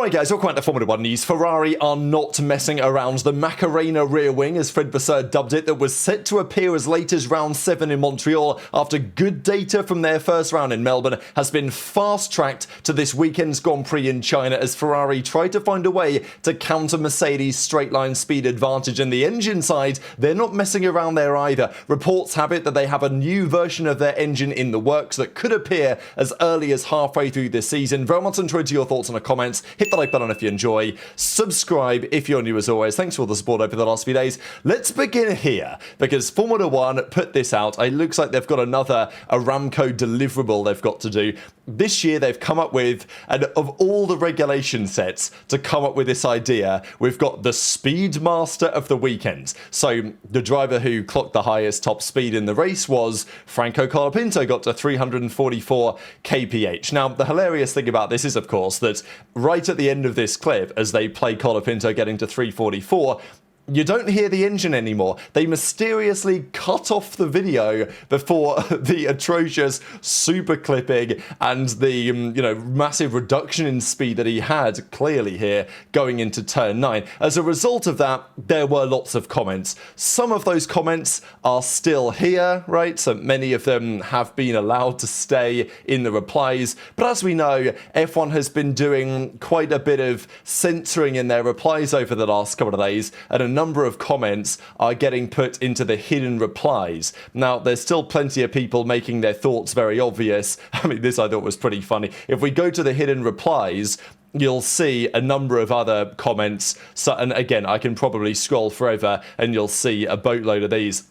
Alright guys, welcome back to Formula 1 news. Ferrari are not messing around. The Macarena rear wing, as Fred Vasseur dubbed it, that was set to appear as late as round 7 in Montreal after good data from their first round in Melbourne, has been fast-tracked to this weekend's Grand Prix in China as Ferrari tried to find a way to counter Mercedes' straight-line speed advantage. And the engine side, they're not messing around there either. Reports have it that they have a new version of their engine in the works that could appear as early as halfway through this season. Very much enjoyed your thoughts in the comments. Hit the like button if you enjoy. Subscribe if you're new as always. Thanks for all the support over the last few days. Let's begin here because Formula 1 put this out. It looks like they've got another Aramco deliverable they've got to do. This year they've come up with, and of all the regulation sets to come up with this idea, we've got the Speed Master of the weekend. So the driver who clocked the highest top speed in the race was Franco Colapinto, got to 344 kph. Now the hilarious thing about this is of course that right at the end of this clip, as they play Colapinto getting to 344, you don't hear the engine anymore. They mysteriously cut off the video before the atrocious super clipping and the massive reduction in speed that he had clearly here going into turn 9. As a result of that, there were lots of comments. Some of those comments are still here, right? So many of them have been allowed to stay in the replies. But as we know, F1 has been doing quite a bit of censoring in their replies over the last couple of days, and a number of comments are getting put into the hidden replies. Now, there's still plenty of people making their thoughts very obvious. I mean, this I thought was pretty funny. If we go to the hidden replies, you'll see a number of other comments. So, and again, I can probably scroll forever and you'll see a boatload of these.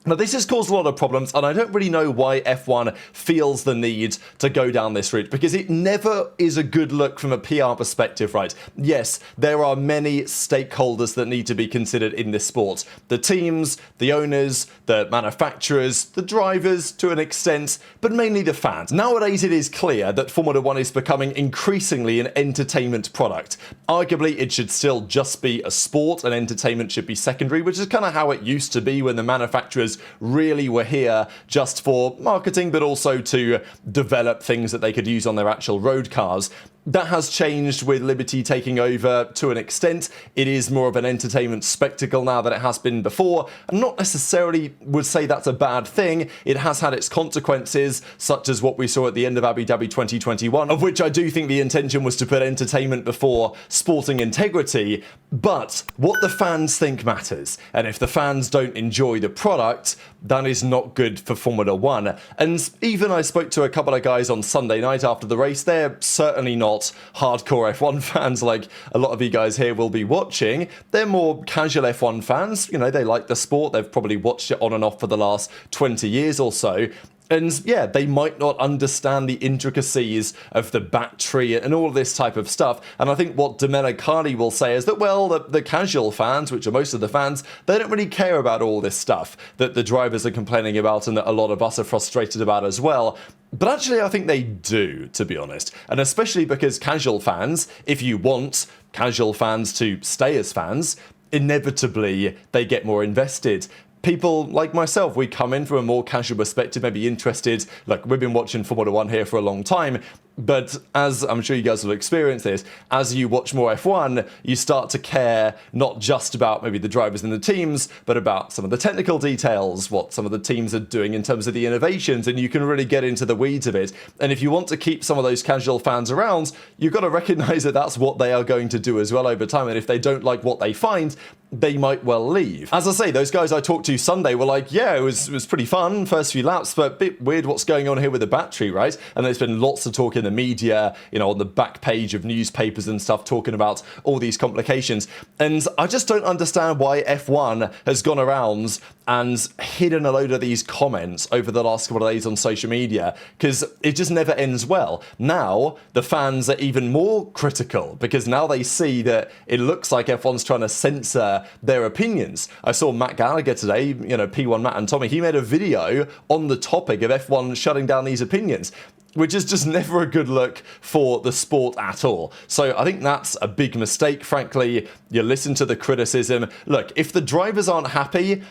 Now, this has caused a lot of problems, and I don't really know why F1 feels the need to go down this route, because it never is a good look from a PR perspective, right? Yes, there are many stakeholders that need to be considered in this sport. The teams, the owners, the manufacturers, the drivers to an extent, but mainly the fans. Nowadays, it is clear that Formula 1 is becoming increasingly an entertainment product. Arguably, it should still just be a sport, and entertainment should be secondary, which is kind of how it used to be when the manufacturers really were here just for marketing, but also to develop things that they could use on their actual road cars. That has changed with Liberty taking over to an extent. It is more of an entertainment spectacle now than it has been before. And not necessarily would say that's a bad thing. It has had its consequences, such as what we saw at the end of Abu Dhabi 2021, of which I do think the intention was to put entertainment before sporting integrity. But what the fans think matters. And if the fans don't enjoy the product, that is not good for Formula 1. And even I spoke to a couple of guys on Sunday night after the race. They're certainly not hardcore F1 fans like a lot of you guys here will be watching. They're more casual F1 fans. You know, they like the sport. They've probably watched it on and off for the last 20 years or so. And yeah, they might not understand the intricacies of the battery and all of this type of stuff. And I think what Domenicali will say is that, well, the casual fans, which are most of the fans, they don't really care about all this stuff that the drivers are complaining about and that a lot of us are frustrated about as well. But actually, I think they do, to be honest. And especially because casual fans, if you want casual fans to stay as fans, inevitably they get more invested. People like myself, we come in from a more casual perspective, maybe interested. Like, we've been watching Formula 1 here for a long time. But as I'm sure you guys will experience this, as you watch more F1, you start to care not just about maybe the drivers and the teams, but about some of the technical details, what some of the teams are doing in terms of the innovations, and you can really get into the weeds of it. And if you want to keep some of those casual fans around, you've got to recognize that that's what they are going to do as well over time. And if they don't like what they find, they might well leave. As I say, those guys I talked to Sunday were like, yeah, it was pretty fun, first few laps, but a bit weird what's going on here with the battery, right? And there's been lots of talk in the media, you know, on the back page of newspapers and stuff, talking about all these complications. And I just don't understand why F1 has gone around and hidden a load of these comments over the last couple of days on social media, because it just never ends well. Now, the fans are even more critical, because now they see that it looks like F1's trying to censor their opinions. I saw Matt Gallagher today, you know, P1 Matt and Tommy, he made a video on the topic of F1 shutting down these opinions, which is just never a good look for the sport at all. So I think that's a big mistake, frankly. You listen to the criticism. Look, if the drivers aren't happy,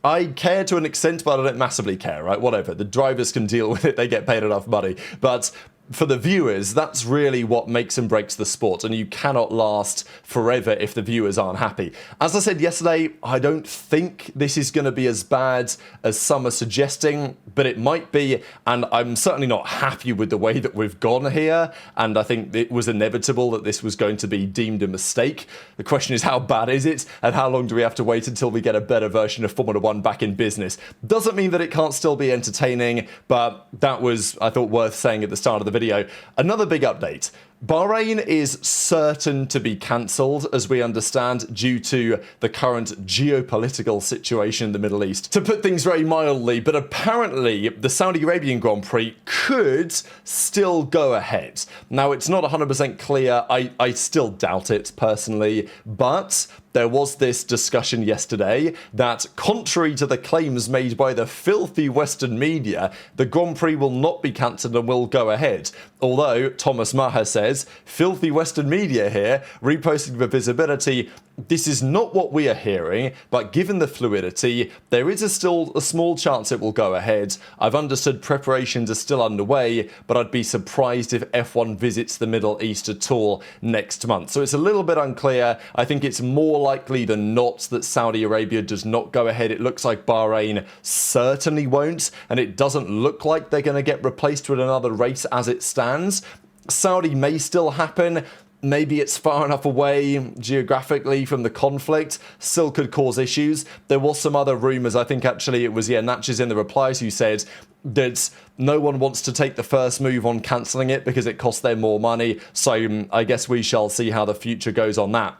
I care to an extent, but I don't massively care, right? Whatever. The drivers can deal with it. They get paid enough money. But for the viewers, that's really what makes and breaks the sport, and you cannot last forever if the viewers aren't happy. As I said yesterday, I don't think this is going to be as bad as some are suggesting, but it might be, and I'm certainly not happy with the way that we've gone here, and I think it was inevitable that this was going to be deemed a mistake. The question is, how bad is it, and how long do we have to wait until we get a better version of Formula 1 back in business? Doesn't mean that it can't still be entertaining, but that was, I thought, worth saying at the start of the video. Another big update. Bahrain is certain to be cancelled, as we understand, due to the current geopolitical situation in the Middle East. To put things very mildly, but apparently the Saudi Arabian Grand Prix could still go ahead. Now, it's not 100% clear. I still doubt it, personally, but there was this discussion yesterday that, contrary to the claims made by the filthy Western media, the Grand Prix will not be cancelled and will go ahead. Although, Thomas Maher says, filthy Western media here, reposting for visibility, this is not what we are hearing, but given the fluidity, there is still a small chance it will go ahead. I've understood preparations are still underway, but I'd be surprised if F1 visits the Middle East at all next month. So it's a little bit unclear. I think it's more likely than not that Saudi Arabia does not go ahead. It looks like Bahrain certainly won't, and it doesn't look like they're going to get replaced with another race as it stands. Saudi may still happen. Maybe it's far enough away geographically from the conflict, still could cause issues. There was some other rumours, I think actually it was, Natchez in the replies who said that no one wants to take the first move on cancelling it because it costs them more money. So I guess we shall see how the future goes on that.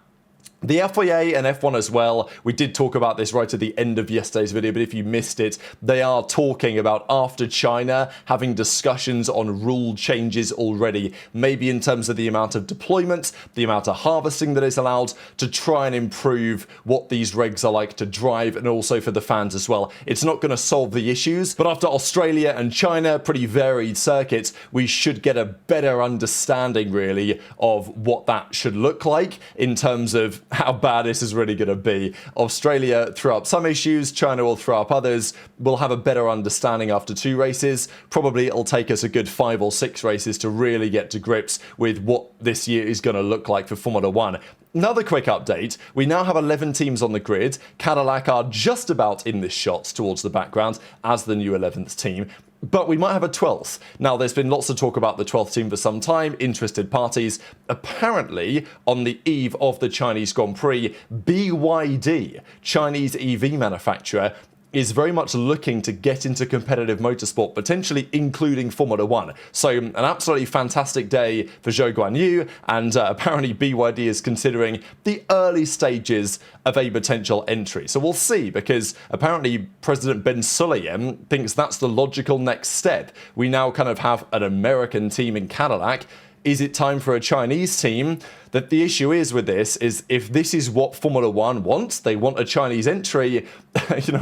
The FIA and F1 as well, we did talk about this right at the end of yesterday's video, but if you missed it, they are talking about, after China, having discussions on rule changes already, maybe in terms of the amount of deployment, the amount of harvesting that is allowed, to try and improve what these regs are like to drive, and also for the fans as well. It's not going to solve the issues, but after Australia and China, pretty varied circuits, we should get a better understanding, really, of what that should look like in terms of how bad this is really going to be. Australia threw up some issues, China will throw up others. We'll have a better understanding after 2 races. Probably it'll take us a good 5 or 6 races to really get to grips with what this year is going to look like for Formula 1. Another quick update, we now have 11 teams on the grid. Cadillac are just about in this shot towards the background as the new 11th team. But we might have a 12th. Now, there's been lots of talk about the 12th team for some time, interested parties. Apparently, on the eve of the Chinese Grand Prix, BYD, Chinese EV manufacturer, is very much looking to get into competitive motorsport, potentially including Formula 1. So an absolutely fantastic day for Zhou Guanyu, and apparently BYD is considering the early stages of a potential entry. So we'll see, because apparently President Ben Sulayem thinks that's the logical next step. We now kind of have an American team in Cadillac. Is it time for a Chinese team? That the issue is with this is, if this is what Formula 1 wants, they want a Chinese entry.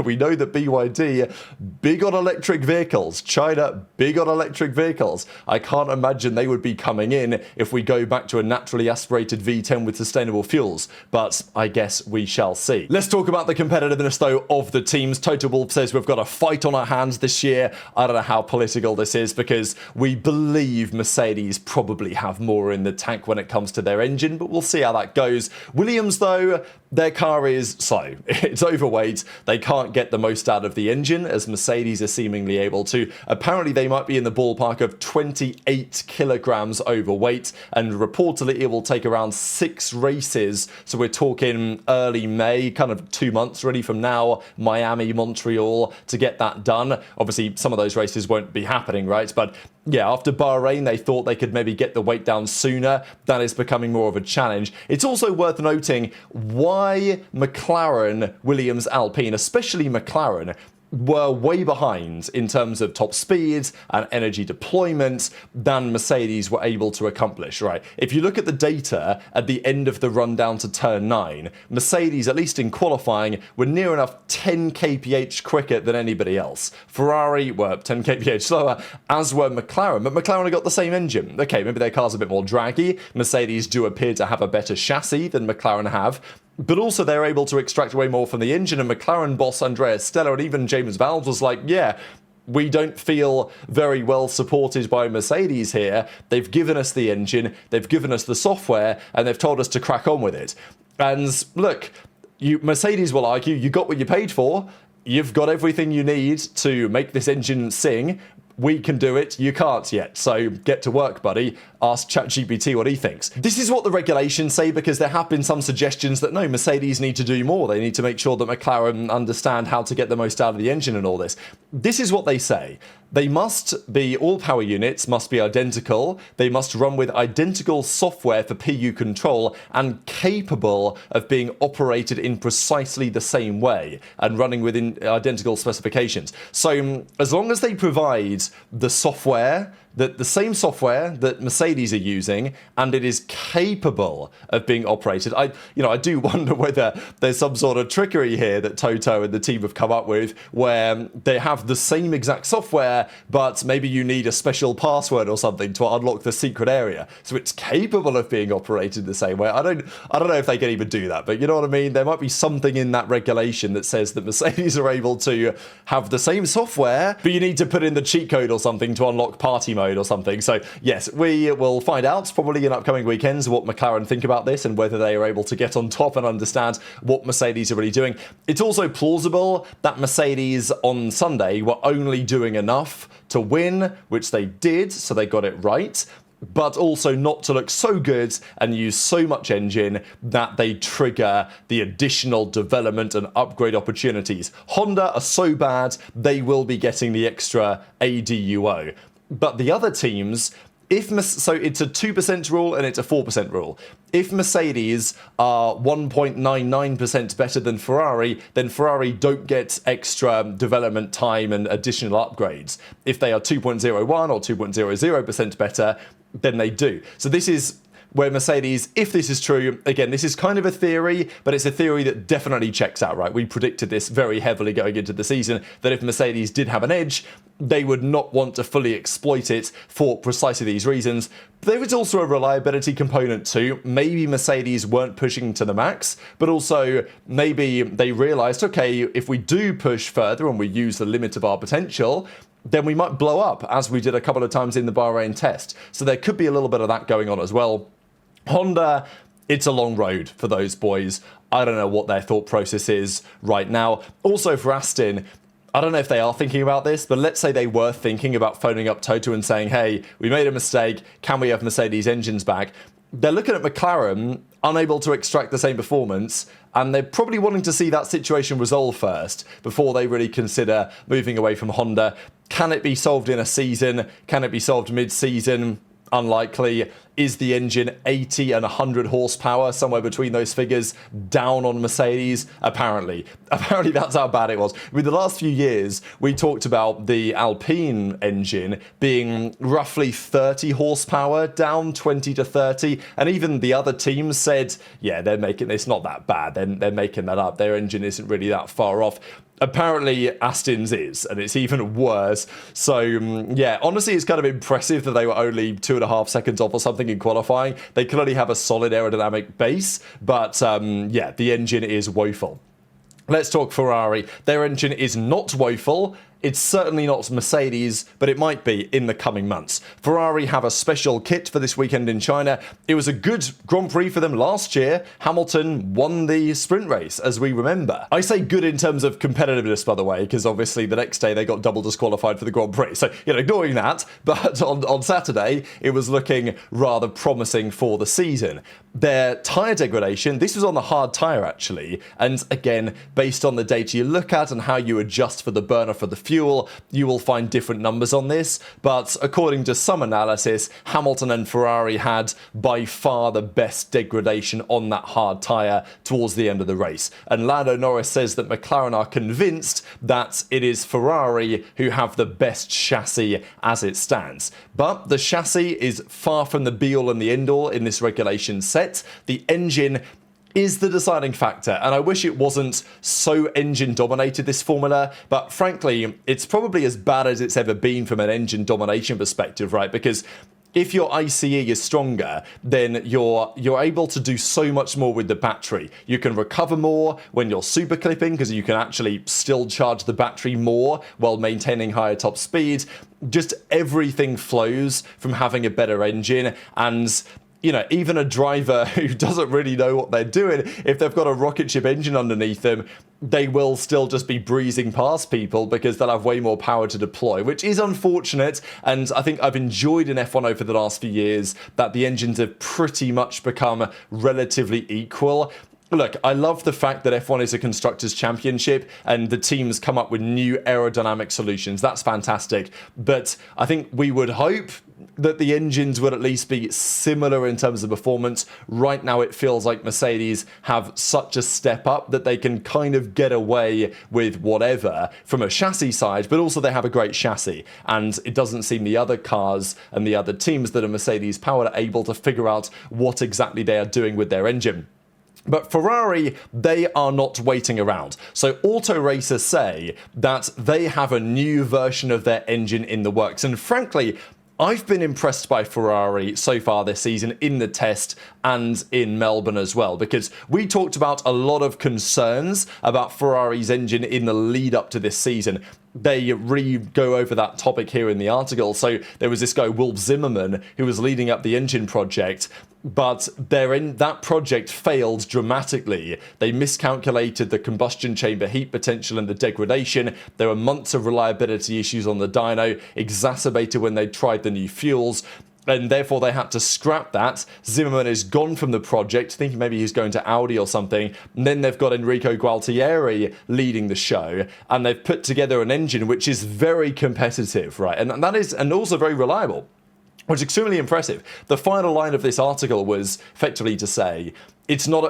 We know that BYD, big on electric vehicles. China, big on electric vehicles. I can't imagine they would be coming in if we go back to a naturally aspirated V10 with sustainable fuels. But I guess we shall see. Let's talk about the competitiveness, though, of the teams. Toto Wolff says we've got a fight on our hands this year. I don't know how political this is, because we believe Mercedes probably have more in the tank when it comes to their engine, but we'll see how that goes. Williams, though, their car is slow. It's overweight. They can't get the most out of the engine, as Mercedes are seemingly able to. Apparently, they might be in the ballpark of 28 kilograms overweight, and reportedly it will take around 6 races. So we're talking early May, kind of 2 months really from now, Miami, Montreal, to get that done. Obviously, some of those races won't be happening, right? But yeah, after Bahrain, they thought they could maybe get the weight down sooner. That is becoming more of a challenge. It's also worth noting why McLaren, Williams, Alpine, especially McLaren, were way behind in terms of top speeds and energy deployment than Mercedes were able to accomplish, right? If you look at the data at the end of the run down to turn 9, Mercedes, at least in qualifying, were near enough 10 kph quicker than anybody else. Ferrari were 10 kph slower, as were McLaren, but McLaren have got the same engine. Okay, maybe their car's a bit more draggy. Mercedes do appear to have a better chassis than McLaren have, but also they're able to extract way more from the engine, and McLaren boss Andrea Stella and even James Vowles was like, yeah, we don't feel very well supported by Mercedes here. They've given us the engine, they've given us the software, and they've told us to crack on with it. And look, Mercedes will argue, you got what you paid for. You've got everything you need to make this engine sing. We can do it, you can't yet. So get to work, buddy. Ask ChatGPT what he thinks. This is what the regulations say, because there have been some suggestions that no, Mercedes need to do more. They need to make sure that McLaren understand how to get the most out of the engine and all this. This is what they say. They must be, all power units must be identical. They must run with identical software for PU control and capable of being operated in precisely the same way and running within identical specifications. So as long as they provide the software, the same software that Mercedes are using, and it is capable of being operated. I do wonder whether there's some sort of trickery here that Toto and the team have come up with, where they have the same exact software, but maybe you need a special password or something to unlock the secret area, so it's capable of being operated the same way. I don't know if they can even do that, but you know what I mean? There might be something in that regulation that says that Mercedes are able to have the same software, but you need to put in the cheat code or something to unlock party mode or something. So yes, we will find out probably in upcoming weekends what McLaren think about this and whether they are able to get on top and understand what Mercedes are really doing. It's also plausible that Mercedes on Sunday were only doing enough to win, which they did, so they got it right, but also not to look so good and use so much engine that they trigger the additional development and upgrade opportunities. Honda are so bad, they will be getting the extra ADUO. But the other teams, so it's a 2% rule and it's a 4% rule. If Mercedes are 1.99% better than Ferrari, then Ferrari don't get extra development time and additional upgrades. If they are 2.01 or 2.00% better, then they do. So this is where Mercedes, if this is true, again, this is kind of a theory, but it's a theory that definitely checks out, right? We predicted this very heavily going into the season, that if Mercedes did have an edge, they would not want to fully exploit it for precisely these reasons. There was also a reliability component too. Maybe Mercedes weren't pushing to the max, but also maybe they realized, okay, if we do push further and we use the limit of our potential, then we might blow up, as we did a couple of times in the Bahrain test. So there could be a little bit of that going on as well. Honda, it's a long road for those boys. I don't know what their thought process is right now. Also for Aston, I don't know if they are thinking about this, but let's say they were thinking about phoning up Toto and saying, hey, we made a mistake, can we have Mercedes engines back? They're looking at McLaren, unable to extract the same performance, and they're probably wanting to see that situation resolve first before they really consider moving away from Honda. Can it be solved in a season? Can it be solved mid-season? Unlikely. Is the engine 80 and 100 horsepower, somewhere between those figures, down on Mercedes? Apparently. Apparently that's how bad it was. With the last few years, we talked about the Alpine engine being roughly 30 horsepower, down 20 to 30, and even the other teams said, yeah, it's not that bad. They're making that up. Their engine isn't really that far off. Apparently Aston's is, and it's even worse. So yeah, honestly, it's kind of impressive that they were only 2.5 seconds off or something in qualifying. They clearly have a solid aerodynamic base, but yeah, the engine is woeful. Let's talk Ferrari. Their engine is not woeful. It's certainly not Mercedes, but it might be in the coming months. Ferrari have a special kit for this weekend in China. It was a good Grand Prix for them last year. Hamilton won the sprint race, as we remember. I say good in terms of competitiveness, by the way, because obviously the next day they got double disqualified for the Grand Prix. So, ignoring that, but on Saturday, it was looking rather promising for the season. Their tyre degradation, this was on the hard tyre actually, and again, based on the data you look at and how you adjust for the burner for the fuel, you will find different numbers on this, but according to some analysis, Hamilton and Ferrari had by far the best degradation on that hard tyre towards the end of the race. And Lando Norris says that McLaren are convinced that it is Ferrari who have the best chassis as it stands. But the chassis is far from the be-all and the end-all in this regulation set. The engine is the deciding factor, and I wish it wasn't so engine dominated, this formula, but frankly it's probably as bad as it's ever been from an engine domination perspective, right? Because if your ICE is stronger, then you're able to do so much more with the battery. You can recover more when you're super clipping because you can actually still charge the battery more while maintaining higher top speed. Just everything flows from having a better engine. And even a driver who doesn't really know what they're doing, if they've got a rocket ship engine underneath them, they will still just be breezing past people because they'll have way more power to deploy, which is unfortunate. And I think I've enjoyed in F1 over the last few years that the engines have pretty much become relatively equal. Look, I love the fact that F1 is a Constructors' Championship and the teams come up with new aerodynamic solutions. That's fantastic. But I think we would hope that the engines would at least be similar in terms of performance. Right now, it feels like Mercedes have such a step up that they can kind of get away with whatever from a chassis side, but also they have a great chassis. And it doesn't seem the other cars and the other teams that are Mercedes powered are able to figure out what exactly they are doing with their engine. But Ferrari, they are not waiting around. So Auto Racers say that they have a new version of their engine in the works. And frankly, I've been impressed by Ferrari so far this season in the test and in Melbourne as well, because we talked about a lot of concerns about Ferrari's engine in the lead up to this season. They go over that topic here in the article. So there was this guy, Wolf Zimmerman, who was leading up the engine project, but that project failed dramatically. They miscalculated the combustion chamber heat potential and the degradation. There were months of reliability issues on the dyno, exacerbated when they tried the new fuels, and therefore they had to scrap that. Zimmerman is gone from the project, thinking maybe he's going to Audi or something. And then they've got Enrico Gualtieri leading the show, and they've put together an engine which is very competitive, right? And that is, and also very reliable, which is extremely impressive. The final line of this article was effectively to say,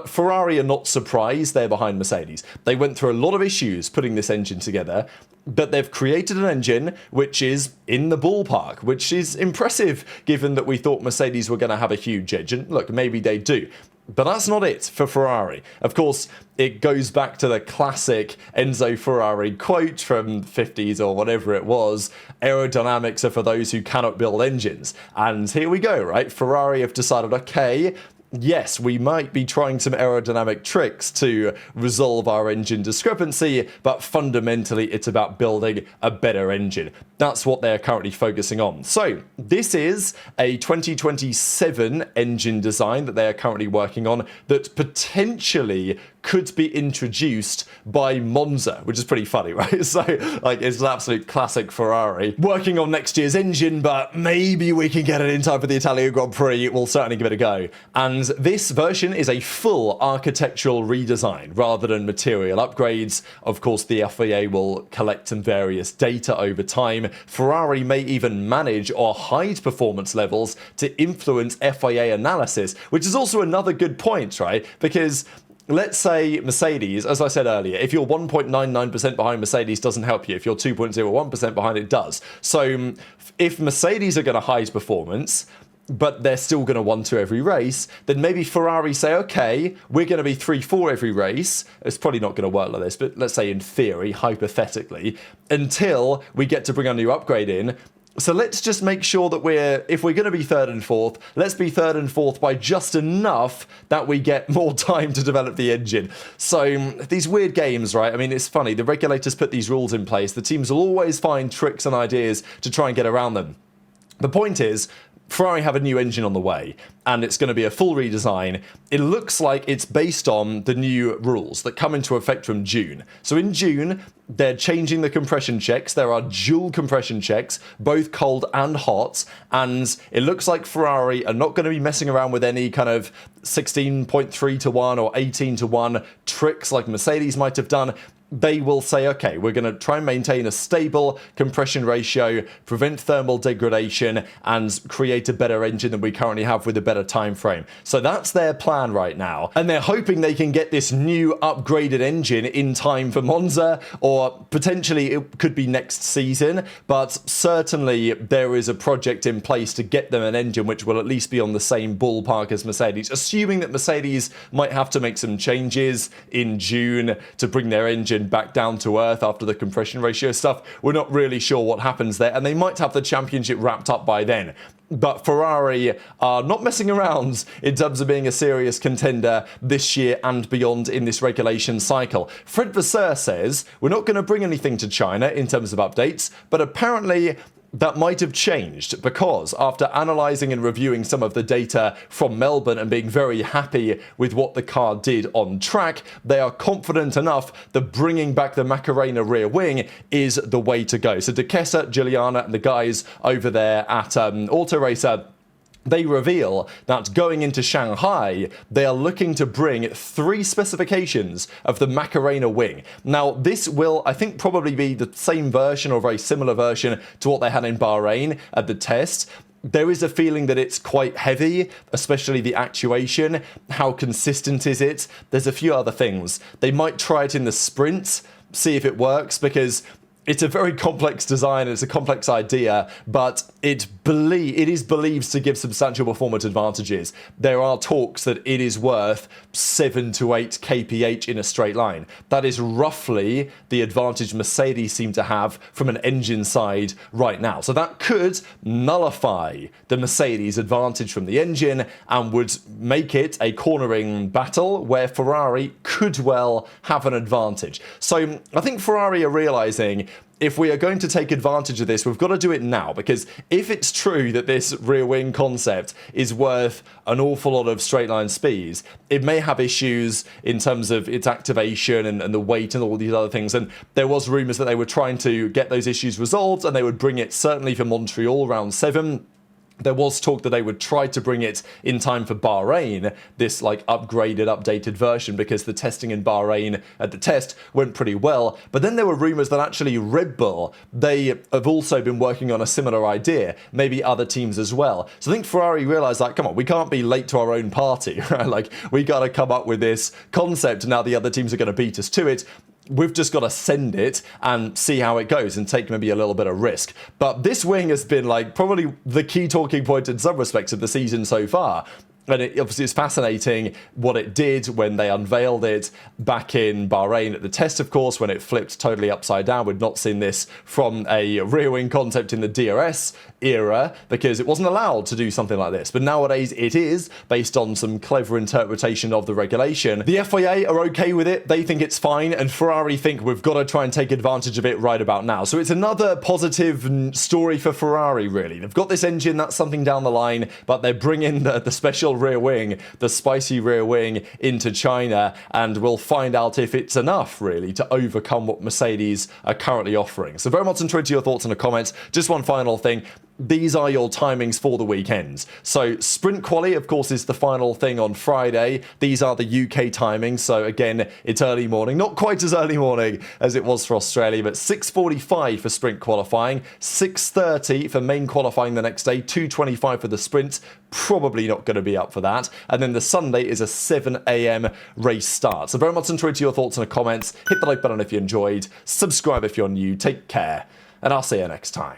Ferrari are not surprised they're behind Mercedes. They went through a lot of issues putting this engine together, but they've created an engine which is in the ballpark, which is impressive given that we thought Mercedes were going to have a huge edge. And look, maybe they do. But that's not it for Ferrari. Of course, it goes back to the classic Enzo Ferrari quote from the 50s or whatever it was, aerodynamics are for those who cannot build engines. And here we go, right? Ferrari have decided, okay, yes, we might be trying some aerodynamic tricks to resolve our engine discrepancy, but fundamentally it's about building a better engine. That's what they're currently focusing on. So this is a 2027 engine design that they are currently working on that potentially could be introduced by Monza, which is pretty funny, right? So, it's an absolute classic Ferrari. Working on next year's engine, but maybe we can get it in time for the Italian Grand Prix. We'll certainly give it a go. And this version is a full architectural redesign rather than material upgrades. Of course, the FIA will collect some various data over time. Ferrari may even manage or hide performance levels to influence FIA analysis, which is also another good point, right? Because let's say Mercedes, as I said earlier, if you're 1.99% behind Mercedes doesn't help you. If you're 2.01% behind, it does. So if Mercedes are going to hide performance, but they're still going to 1-2 every race, then maybe Ferrari say, okay, we're going to be 3-4 every race. It's probably not going to work like this, but let's say in theory, hypothetically, until we get to bring a new upgrade in. So let's just make sure that if we're going to be 3rd and 4th, let's be 3rd and 4th by just enough that we get more time to develop the engine. So these weird games, right? I mean, it's funny. The regulators put these rules in place. The teams will always find tricks and ideas to try and get around them. The point is, Ferrari have a new engine on the way, and it's going to be a full redesign. It looks like it's based on the new rules that come into effect from June. So in June, they're changing the compression checks. There are dual compression checks, both cold and hot, and it looks like Ferrari are not going to be messing around with any kind of 16.3 to 1 or 18 to 1 tricks like Mercedes might have done. They will say, okay, we're going to try and maintain a stable compression ratio, prevent thermal degradation, and create a better engine than we currently have with a better time frame. So that's their plan right now. And they're hoping they can get this new upgraded engine in time for Monza, or potentially it could be next season. But certainly there is a project in place to get them an engine which will at least be on the same ballpark as Mercedes, assuming that Mercedes might have to make some changes in June to bring their engine engine back down to earth after the compression ratio stuff. We're not really sure what happens there, and they might have the championship wrapped up by then. But Ferrari are not messing around in terms of being a serious contender this year and beyond in this regulation cycle. Fred Vasseur says, we're not going to bring anything to China in terms of updates, but apparently that might have changed because after analysing and reviewing some of the data from Melbourne and being very happy with what the car did on track, they are confident enough that bringing back the Macarena rear wing is the way to go. So De Kessa, Juliana and the guys over there at Auto Racer, they reveal that going into Shanghai, they are looking to bring 3 specifications of the Macarena wing. Now, this will, I think, probably be the same version or very similar version to what they had in Bahrain at the test. There is a feeling that it's quite heavy, especially the actuation. How consistent is it? There's a few other things. They might try it in the sprint, see if it works, because it's a very complex design, it's a complex idea, but it is believed to give substantial performance advantages. There are talks that it is worth 7 to 8 kph in a straight line. That is roughly the advantage Mercedes seem to have from an engine side right now. So that could nullify the Mercedes advantage from the engine and would make it a cornering battle where Ferrari could well have an advantage. So I think Ferrari are realizing, if we are going to take advantage of this, we've got to do it now, because if it's true that this rear wing concept is worth an awful lot of straight line speeds, it may have issues in terms of its activation and the weight and all these other things. And there was rumours that they were trying to get those issues resolved and they would bring it certainly for Montreal round 7. There was talk that they would try to bring it in time for Bahrain, this like upgraded, updated version, because the testing in Bahrain at the test went pretty well. But then there were rumours that actually Red Bull, they have also been working on a similar idea, maybe other teams as well. So I think Ferrari realised, like, come on, we can't be late to our own party, right? Like, we got to come up with this concept. Now the other teams are going to beat us to it. We've just got to send it and see how it goes and take maybe a little bit of risk. But this wing has been like probably the key talking point in some respects of the season so far. And it obviously is fascinating what it did when they unveiled it back in Bahrain at the test, of course, when it flipped totally upside down. We'd not seen this from a rear wing concept in the DRS era because it wasn't allowed to do something like this. But nowadays it is, based on some clever interpretation of the regulation. The FIA are okay with it. They think it's fine. And Ferrari think we've got to try and take advantage of it right about now. So it's another positive story for Ferrari, really. They've got this engine, that's something down the line, but they're bringing the special rear wing, the spicy rear wing, into China, and we'll find out if it's enough really to overcome what Mercedes are currently offering. So very much intrigued to your thoughts in the comments. Just one final thing. These are your timings for the weekend. So sprint quali, of course, is the final thing on Friday. These are the UK timings. So again, it's early morning, not quite as early morning as it was for Australia, but 6:45 for sprint qualifying, 6:30 for main qualifying the next day, 2:25 for the sprint. Probably not going to be up for that. And then the Sunday is a 7 a.m. race start. So very much intrigued to your thoughts in the comments. Hit the like button if you enjoyed. Subscribe if you're new. Take care. And I'll see you next time.